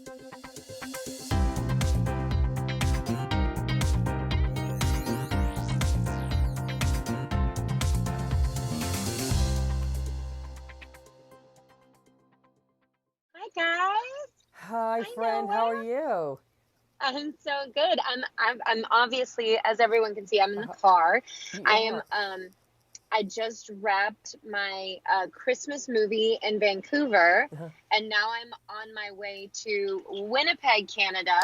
Hi guys. Hi, Hi friend. How are Noah. you? I'm so good. I'm obviously, as everyone can see, I'm in the Uh, car. you I am are. I just wrapped my Christmas movie in Vancouver, Uh-huh. and now I'm on my way to Winnipeg, Canada,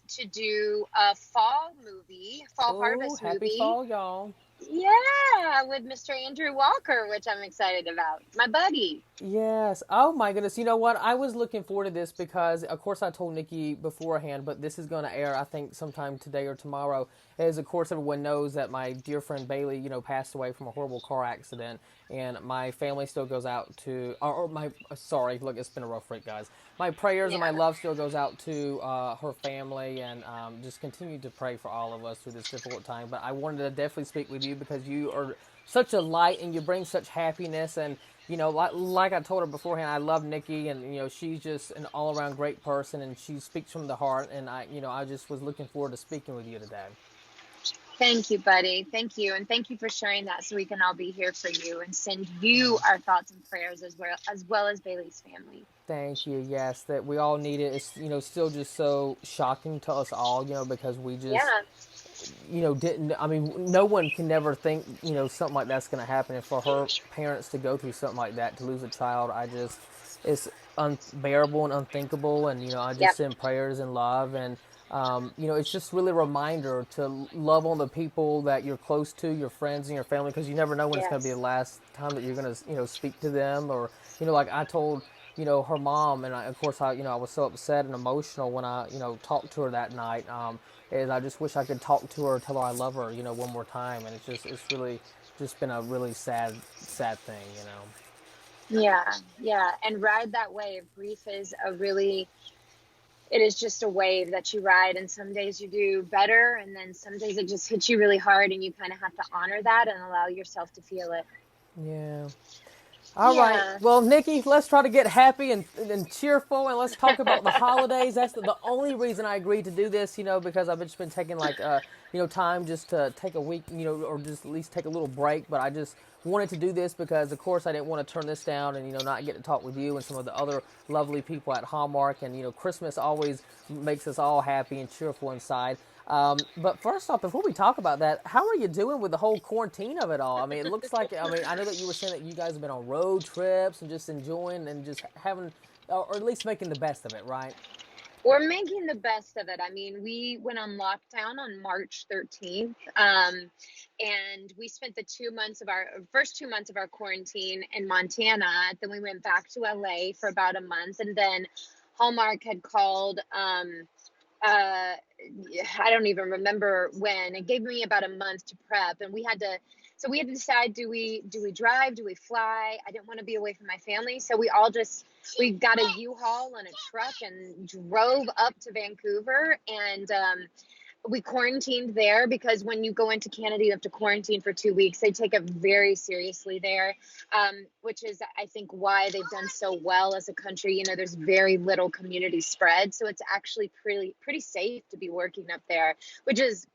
to do a fall movie, fall Oh, harvest happy movie. fall, y'all. Yeah, with Mr. Andrew Walker, which I'm excited about. My buddy. Yes. Oh my goodness. You know what? I was looking forward to this because, of course, I told Nikki beforehand, but this is going to air, I think, sometime today or tomorrow. As of course, everyone knows that my dear friend Bailey, passed away from a horrible car accident, and my family still goes out to, or my, sorry, look, it's been a rough week, guys. My prayers and Yeah. my love still goes out to her family, and just continue to pray for all of us through this difficult time. But I wanted to definitely speak with you because you are such a light and you bring such happiness. And like I told her beforehand, I love Nikki, and she's just an all-around great person, and she speaks from the heart. And I just was looking forward to speaking with you today. Thank you, buddy. Thank you. And thank you for sharing that so we can all be here for you and send you our thoughts and prayers as well as Bailey's family. Thank you. Yes, that we all need it. It's still just so shocking to us all, because we just Yeah. didn't. I mean, no one can never think something like that's going to happen. And for her parents to go through something like that, to lose a child, it's unbearable and unthinkable. And I just Yep. send prayers and love. And it's just really a reminder to love on the people that you're close to, your friends and your family, because you never know when it's going to be the Yes. last time that you're going to speak to them. Or like I told her mom, and of course I was so upset and emotional when I talked to her that night. Is I just wish I could talk to her, tell her I love her, one more time. And it's really just been a really sad thing. Yeah. Yeah. And ride that wave. Grief is it is just a wave that you ride. And some days you do better. And then some days it just hits you really hard. And you kind of have to honor that and allow yourself to feel it. Yeah. All right. Yeah. Well, Nikki, let's try to get happy and cheerful, and let's talk about the holidays. That's the only reason I agreed to do this, because I've just been taking like, time just to take a week, or just at least take a little break. But I just wanted to do this because, of course, I didn't want to turn this down and, not get to talk with you and some of the other lovely people at Hallmark. And, Christmas always makes us all happy and cheerful inside. But first off, before we talk about that, how are you doing with the whole quarantine of it all? I mean, it looks like, I know that you were saying that you guys have been on road trips and just enjoying and just having, or at least making the best of it, right? We're making the best of it. I mean, we went on lockdown on March 13th, and we spent the 2 months of our first 2 months of our quarantine in Montana. Then we went back to LA for about a month, and then Hallmark had called. Uh, I don't even remember when. It gave me about a month to prep, and we had to decide: do we drive? Do we fly? I didn't want to be away from my family, so we got a U-Haul and a truck and drove up to Vancouver, and we quarantined there because when you go into Canada, you have to quarantine for 2 weeks. They take it very seriously there, which is, I think, why they've done so well as a country. There's very little community spread, so it's actually pretty safe to be working up there, which is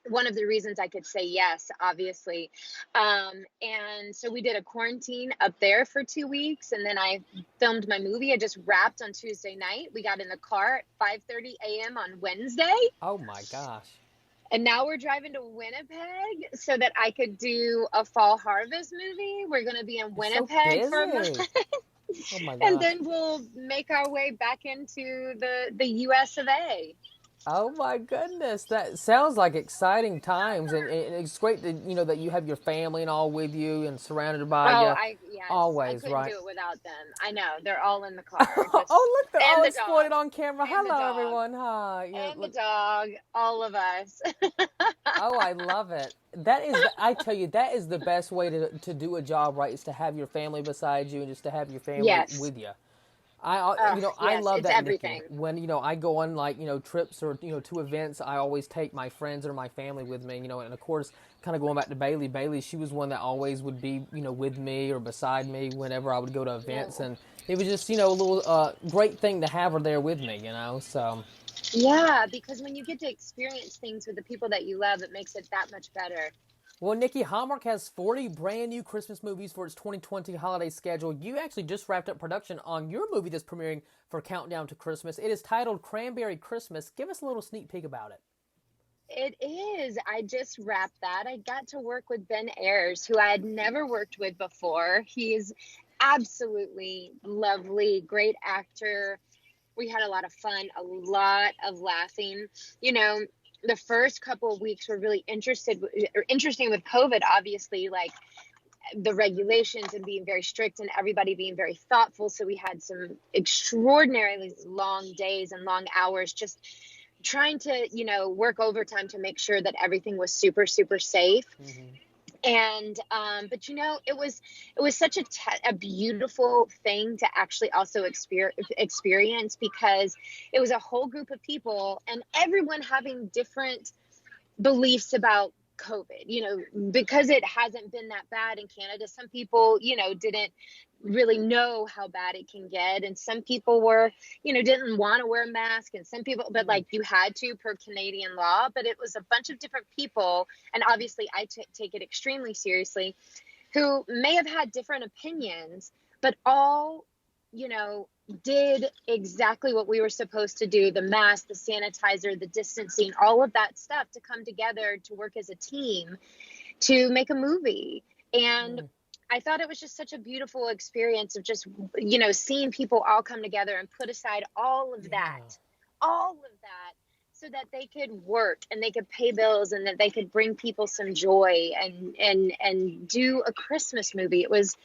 one of the reasons I could say yes, obviously. And so we did a quarantine up there for 2 weeks, and then I filmed my movie. I just wrapped on Tuesday night. We got in the car at 5:30 a.m. on Wednesday, Oh my gosh. and now we're driving to Winnipeg so that I could do a fall harvest movie. We're going to be in You're so Winnipeg for a month, busy. Oh my and gosh. then we'll make our way back into the US of A. Oh my goodness, that sounds like exciting times, and it's great that that you have your family and all with you and surrounded by Oh, you, yes, I always, couldn't right? do it without them. I know they're all in the car, just Oh look, they're and all the exploited dog, on camera. and the Hello dog, everyone. Hi. and the Look. dog, all of us. Oh, I love it. That is, I tell you, that is the best way to do a job right, is to have your family beside you and just to have your family Yes, with you. I Yes, love it's that, Nikki. everything. When, I go on like, trips or, to events, I always take my friends or my family with me, and of course, kind of going back to Bailey. Bailey, she was one that always would be, with me or beside me whenever I would go to events. No. And it was just, a little great thing to have her there with me, so. Yeah, because when you get to experience things with the people that you love, it makes it that much better. Well, Nikki, Hallmark has 40 brand new Christmas movies for its 2020 holiday schedule. You actually just wrapped up production on your movie that's premiering for Countdown to Christmas. It is titled Cranberry Christmas. Give us a little sneak peek about it. It is. I just wrapped that. I got to work with Ben Ayres, who I had never worked with before. He's absolutely lovely, great actor. We had a lot of fun, a lot of laughing. You know, the first couple of weeks were really interesting with COVID, obviously, like the regulations and being very strict and everybody being very thoughtful. So we had some extraordinarily long days and long hours just trying to, work overtime to make sure that everything was super, super safe. Mm-hmm. And but it was such a beautiful thing to actually also experience, because it was a whole group of people and everyone having different beliefs about COVID, because it hasn't been that bad in Canada. Some people, didn't really know how bad it can get. And some people were, didn't want to wear a mask. And some people, but like you had to per Canadian law. But it was a bunch of different people. And obviously, I take it extremely seriously, who may have had different opinions, but all, did exactly what we were supposed to do: the mask, the sanitizer, the distancing, all of that stuff, to come together to work as a team to make a movie. And I thought it was just such a beautiful experience of just, seeing people all come together and put aside all of that, so that they could work and they could pay bills and that they could bring people some joy and do a Christmas movie. It was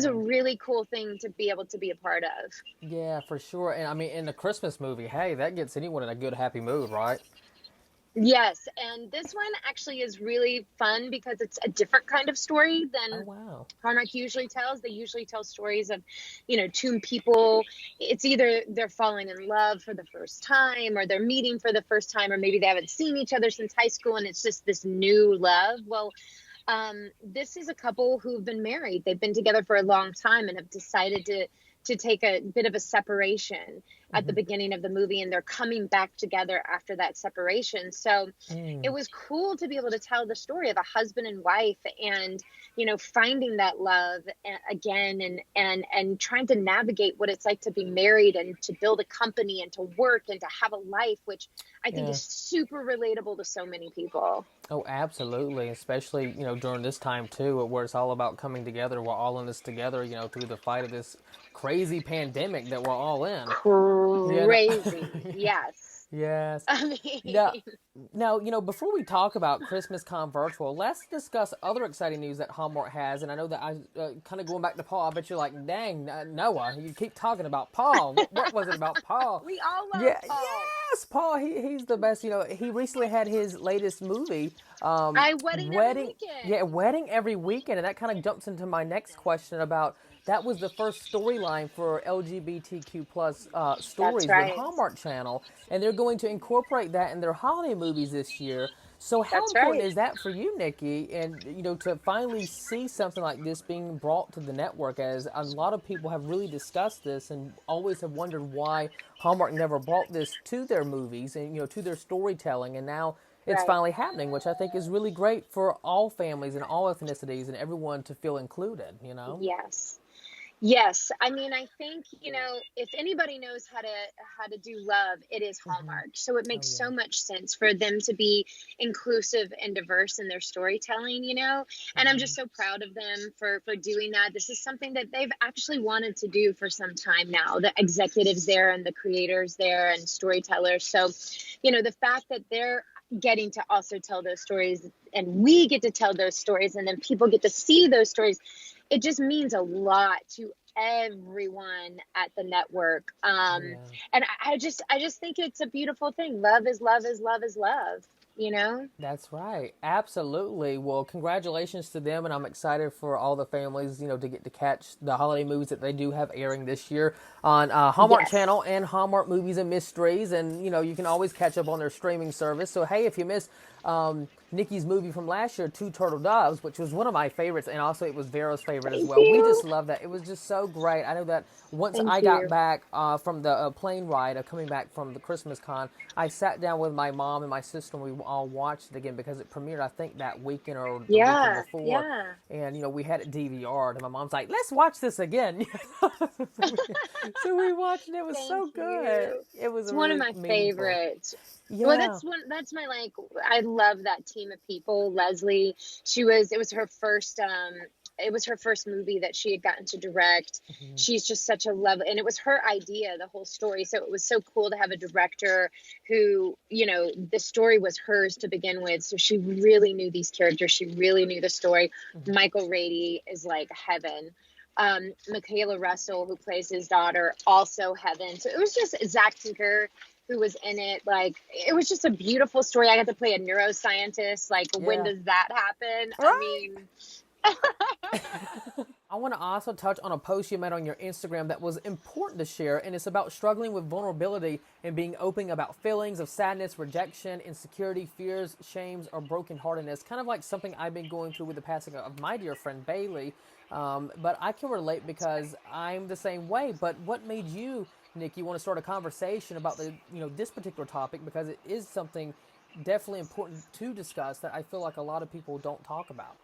a really cool thing to be able to be a part of. Yeah, for sure. And I mean, in the Christmas movie, hey, that gets anyone in a good, happy mood, right? Yes, and this one actually is really fun because it's a different kind of story Oh, than wow. Hallmark usually tells. They usually tell stories of, two people. It's either they're falling in love for the first time, or they're meeting for the first time, or maybe they haven't seen each other since high school and it's just this new love. Well, this is a couple who've been married. They've been together for a long time and have decided to take a bit of a separation at the beginning of the movie, and they're coming back together after that separation. So it was cool to be able to tell the story of a husband and wife, and finding that love again, and trying to navigate what it's like to be married and to build a company and to work and to have a life, which I think Yeah. is super relatable to so many people. Oh, absolutely. Especially, during this time too, where it's all about coming together. We're all in this together, through the fight of this crazy pandemic that we're all in. You know? Crazy. Yes. Yes. I Now, mean, before we talk about Christmas Con Virtual, let's discuss other exciting news that Hallmark has. And I know that I kind of going back to Paul. I bet you're like, dang, Noah, you keep talking about Paul. What was it about Paul? we all love Yeah, Paul. yes, Paul. He's the best. He recently had his latest movie, Wedding every Wedding. Yeah, weekend. Wedding Every Weekend, and that kind of jumps into my next question about that was the first storyline for LGBTQ plus That's stories with right. Hallmark Channel, and they're going to incorporate that in their holiday movies this year. So how That's important right. is that for you, Nikki? And to finally see something like this being brought to the network, as a lot of people have really discussed this and always have wondered why Hallmark never brought this to their movies and to their storytelling, and now it's Right. finally happening, which I think is really great for all families and all ethnicities and everyone to feel included. Yes. Yes. I mean, I think, if anybody knows how to do love, it is Hallmark. So it Oh makes yeah. so much sense for them to be inclusive and diverse in their storytelling, And I'm just so proud of them for doing that. This is something that they've actually wanted to do for some time now. The executives there and the creators there and storytellers. So, the fact that they're getting to also tell those stories, and we get to tell those stories, and then people get to see those stories, it just means a lot to everyone at the network. Oh yeah. And I just think it's a beautiful thing. Love is love is love is love. you know? That's right. Absolutely. Well, congratulations to them, and I'm excited for all the families, to get to catch the holiday movies that they do have airing this year on Hallmark Yes. Channel and Hallmark Movies and Mysteries, and you can always catch up on their streaming service. So hey, if you missed Nikki's movie from last year, Two Turtle Doves, which was one of my favorites, and also it was Vera's favorite as Thank well. We you. just love that. It was just so great. I know that once I Thank got you. back from the plane ride, coming back from the Christmas con, I sat down with my mom and my sister, and we all watched it again because it premiered, I think, that weekend or the weekend Yeah. before. Yeah. And, we had it DVR'd, and my mom's like, let's watch this again. So we watched, and it was Thank so good. you. It was It's one of really my meaningful. favorites. Well, Yeah. that's my like, I love that team of people. Leslie, it was her first movie that she had gotten to direct. Mhm. She's just such a love, and it was her idea, the whole story. So it was so cool to have a director who, the story was hers to begin with. So she really knew these characters. She really knew the story. Mhm. Michael Rady is like heaven. Michaela Russell, who plays his daughter, also heaven. So it was just Zach Tinker who was in it. Like, it was just a beautiful story. I got to play a neuroscientist. Like, when Yeah. does that happen? I Right? mean, I want to also touch on a post you made on your Instagram that was important to share, and it's about struggling with vulnerability and being open about feelings of sadness, rejection, insecurity, fears, shames, or brokenheartedness. Kind of like something I've been going through with the passing of my dear friend Bailey. But I can relate because I'm the same way. But what made you, Nick, you want to start a conversation about this particular topic, because it is something definitely important to discuss that I feel like a lot of people don't talk about.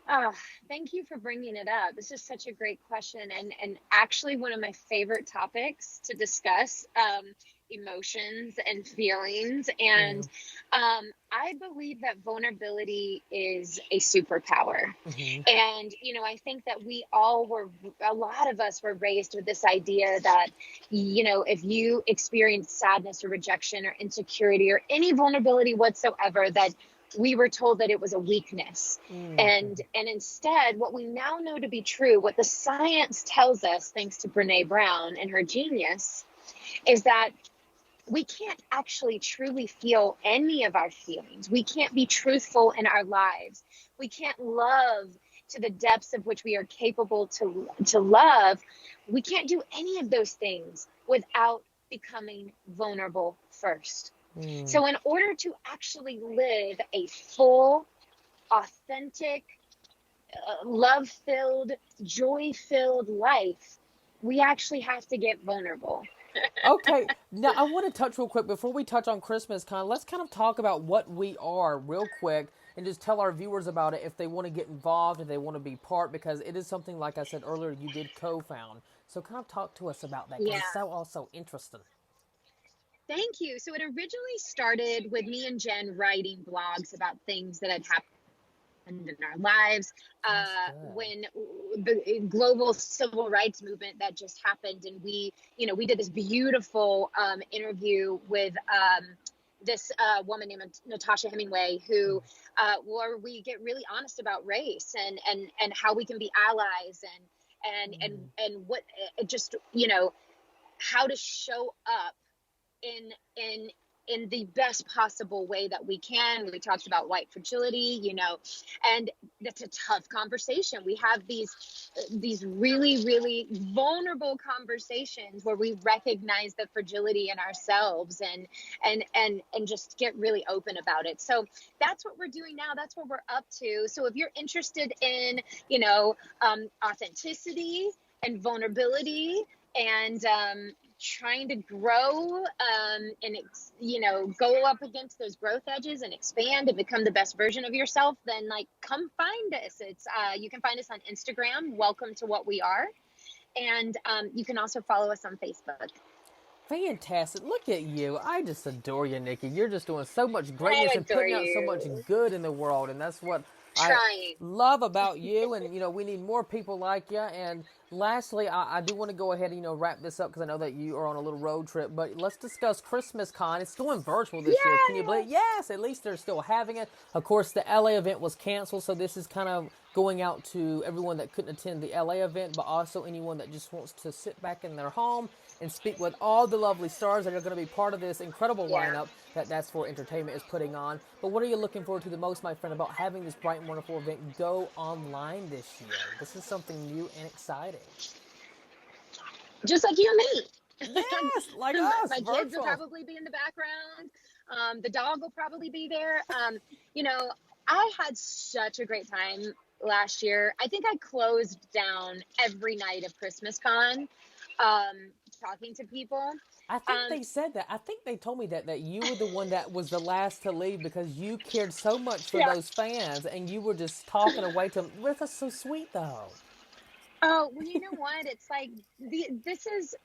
Ah, thank you for bringing it up. This is such a great question, and actually one of my favorite topics to discuss, emotions and feelings. And Mm-hmm. I believe that vulnerability is a superpower. Mm-hmm. And I think that a lot of us were raised with this idea that if you experience sadness or rejection or insecurity or any vulnerability whatsoever, that we were told that it was a weakness. Mm-hmm. And instead, what we now know to be true, what the science tells us, thanks to Brene Brown and her genius, is that we can't actually truly feel any of our feelings. We can't be truthful in our lives. We can't love to the depths of which we are capable to love. We can't do any of those things without becoming vulnerable first. Mm. So in order to actually live a full, authentic, love-filled, joy-filled life, we actually have to get vulnerable. Okay, now I want to touch real quick before we touch on Christmas. Let's kind of talk about what we are real quick, and just tell our viewers about it if they want to get involved, if they want to be part, because it is something, like I said earlier, you did co-found. So kind of talk to us about that, because Yeah. it's so also interesting. Thank you. So it originally started with me and Jen writing blogs about things that had happened in our lives, That's good. when the global civil rights movement that just happened, and we did this beautiful interview with this woman named Natasha Hemingway, who where we get really honest about race and how we can be allies, and what just how to show up in in in the best possible way that we can. We talked about white fragility, and that's a tough conversation. We have these really, really vulnerable conversations where we recognize the fragility in ourselves, and just get really open about it. So that's what we're doing now. That's what we're up to. So if you're interested in, authenticity and vulnerability, and trying to grow, and go up against those growth edges and expand and become the best version of yourself, then like come find us. It's you can find us on Instagram, welcome to what we are, and you can also follow us on Facebook. Fantastic. Look at you. I just adore you, Nikki. You're just doing so much I greatness and adore putting out so much you. good in the world. And that's what I Trying. love about you. And, we need more people like you. And lastly, I do want to go ahead and, wrap this up, because I know that you are on a little road trip. But let's discuss Christmas Con. It's going virtual this year. Can you believe? Yes. Yes, at least they're still having it. Of course, the LA event was canceled. So this is kind of going out to everyone that couldn't attend the LA event, but also anyone that just wants to sit back in their home and speak with all the lovely stars that are going to be part of this incredible Yeah. lineup that That's For Entertainment is putting on. But what are you looking forward to the most, my friend, about having this bright and wonderful event go online this year? This is something new and exciting. Just like you and me. Yes, like my, us, my kids will virtual. probably be in the background. The dog will probably be there. You know, I had such a great time last year. I think I closed down every night of Christmas Con, talking to people. I think Um, they said that. I think they told me that you were the one that was the last to leave because you cared so much for yeah. those fans and you were just talking away to them. That's so sweet, though. Oh, well, you know what? It's like this is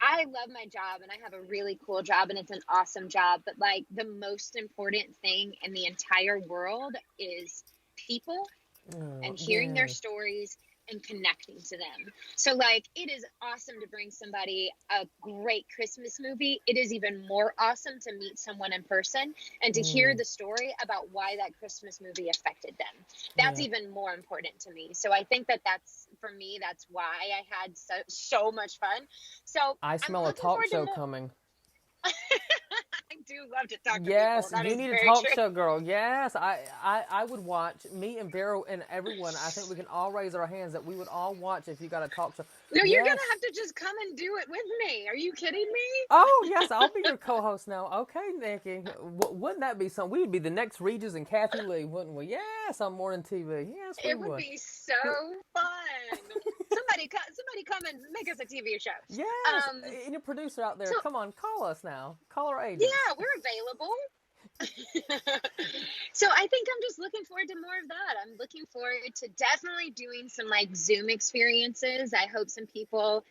I love my job and I have a really cool job and it's an awesome job. But like the most important thing in the entire world is people Oh, and hearing their yeah. stories and connecting to them. So like it is awesome to bring somebody a great Christmas movie. It is even more awesome to meet someone in person and to hear Mm, the story about why that Christmas movie affected them. That's yeah. even more important to me. So I think that that's for me, that's why I had so much fun. So I I'm smell a looking talk forward to show more. coming. I do love to talk to people. Yes, That you is need a very talk true. show, girl. Yes, I would watch. Me and Vero and everyone. I think we can all raise our hands that we would all watch if you got a talk show. No, you're gonna have Yes. to just come and do it with me. Are you kidding me? Oh, yes, I'll be your co-host now. Okay, Nikki. Wouldn't that be something? We'd be the next Regis and Kathy Lee, wouldn't we? Yes, on morning TV. Yes, we It would would. be so fun. Somebody come and make us a TV show. Yes, Um, any producer out there, so come on, call us now. Call our agents. yeah, we're available. So I think I'm just looking forward to more of that. I'm looking forward to definitely doing some like Zoom experiences. I hope some people,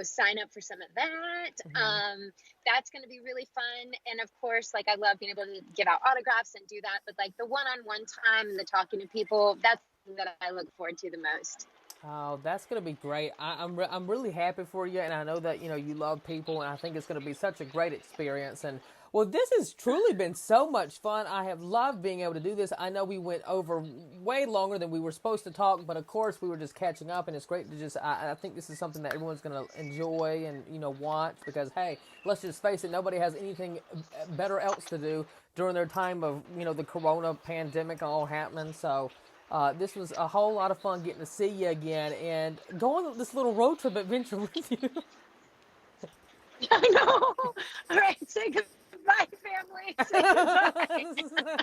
sign up for some of that. Hmm. That's going to be really fun. And of course, like I love being able to give out autographs and do that. But like the one-on-one time and the talking to people, that's the thing that I look forward to the most. Oh, that's gonna be great. I'm really happy for you, and I know that you love people, and I think it's gonna be such a great experience. And well, this has truly been so much fun. I have loved being able to do this. I know we went over way longer than we were supposed to talk, but of course we were just catching up, and it's great to just. I think this is something that everyone's gonna enjoy and watch because hey, let's just face it, nobody has anything better else to do during their time of the Corona pandemic all happening. So. This was a whole lot of fun getting to see you again and go on this little road trip adventure with you. I know. All right, say goodbye, family. Say goodbye.